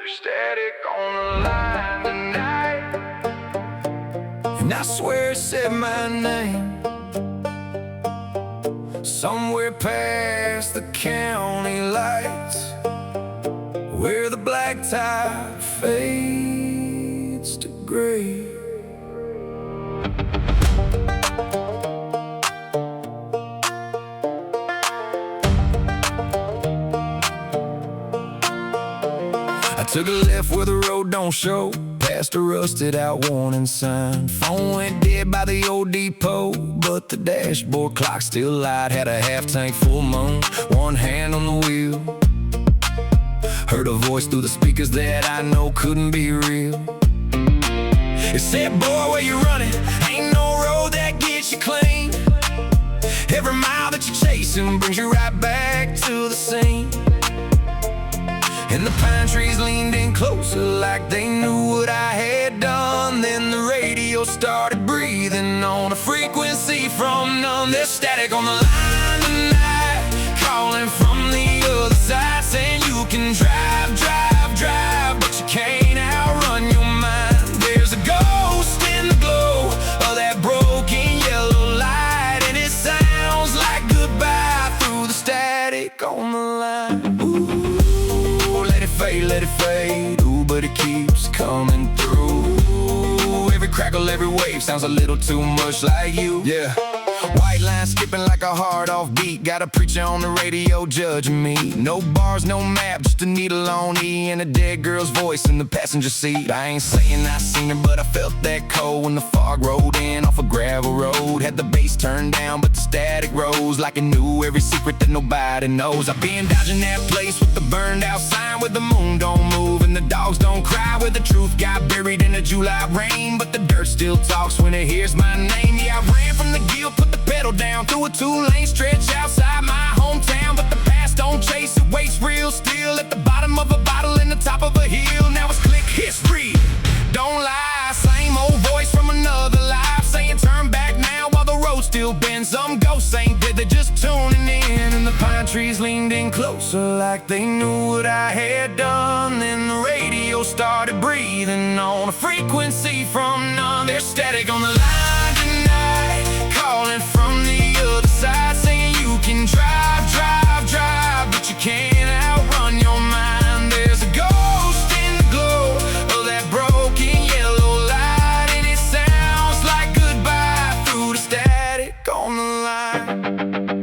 There's static on the line tonight, and I swear it said my name somewhere past the county lights, where the blacktop fades to gray. I took a left where the road don't show, past a rusted out warning sign. Phone went dead by the old depot, but the dashboard clock still light. Had a half tank full moon, one hand on the wheel. Heard a voice through the speakers that I know couldn't be real. It said, boy, where you running? Ain't no road that gets you clean. Every mile that you're chasing brings you right back to the scene. And the pine trees leaned in closer like they knew what I had done. Then the radio started breathing on a frequency from none. There's static on the line tonight, calling from the other side, saying you can drive, drive, drive, but you can't outrun your mind. There's a ghost in the glow of that broken yellow light, and it sounds like goodbye through the static on the line. Ooh. Let it fade, ooh, but it keeps coming through. Every crackle, every wave sounds a little too much like you. Yeah. White line skipping like a hard off beat. Got a preacher on the radio judging me. No bars, no map, just a needle on E and a dead girl's voice in the passenger seat. I ain't saying I seen her, but I felt that cold when the fog rolled in off a gravel road. Had the bass turned down, but the static rose like it knew every secret that nobody knows. I've been dodging that place with the burned out sign, where the moon don't move and the dogs don't cry, where the truth got buried in the July rain, but the dirt still talks when it hears my name. Yeah, I ran from the guilt, put the pedal down through a two-lane stretch outside my hometown, but the past don't chase, it waits real still at the bottom of a bottle in the top of a hill. Now it's click history, don't lie, same old voice from another life saying turn back now while the road still bends. Some ghosts ain't dead, they're just tuning in, and the pine trees leaned in closer like they knew what I had done. Then the radio started breathing on a frequency from none. There's static on the line tonight, calling from the other side, saying you can drive, drive, drive, but you can't outrun your mind. There's a ghost in the glow of that broken yellow light, and it sounds like goodbye through the static on the line.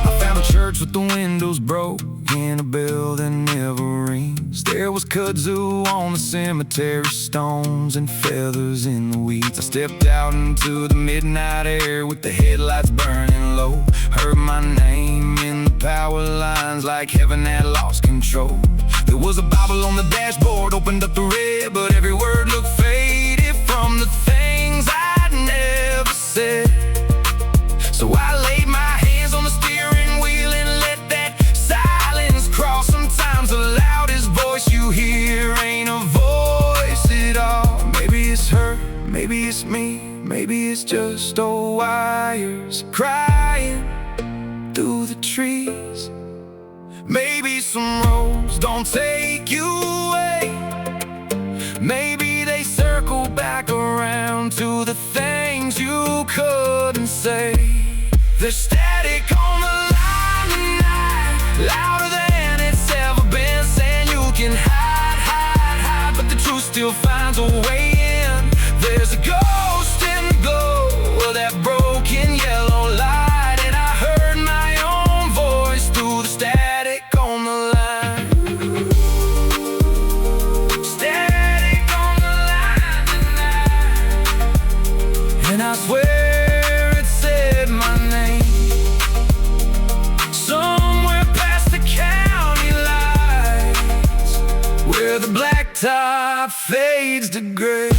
I found a church with the windows broke in a bell that never rings. There was kudzu on the cemetery stones and feathers in the weeds. I stepped out into the midnight air with the headlights burning low. Heard my name in the power lines like heaven had lost control. There was a Bible on the dashboard, opened up the red, but every word looked faded from the things I'd never said. So I laid my hands on the steering wheel and let that silence cross. Sometimes the loudest voice you hear ain't a voice at all. Maybe it's her, maybe it's me, maybe it's just old wires crying through the trees. Maybe some roads don't take you away, maybe they circle back around to the things you couldn't say. There's static on the line tonight, louder than it's ever been, saying you can hide, hide, hide, but the truth still finds a way in. There's a ghost in the glow of that broken yellow light, and I heard my own voice through the static on the line. Static on the line tonight, and I swear the blacktop fades to gray.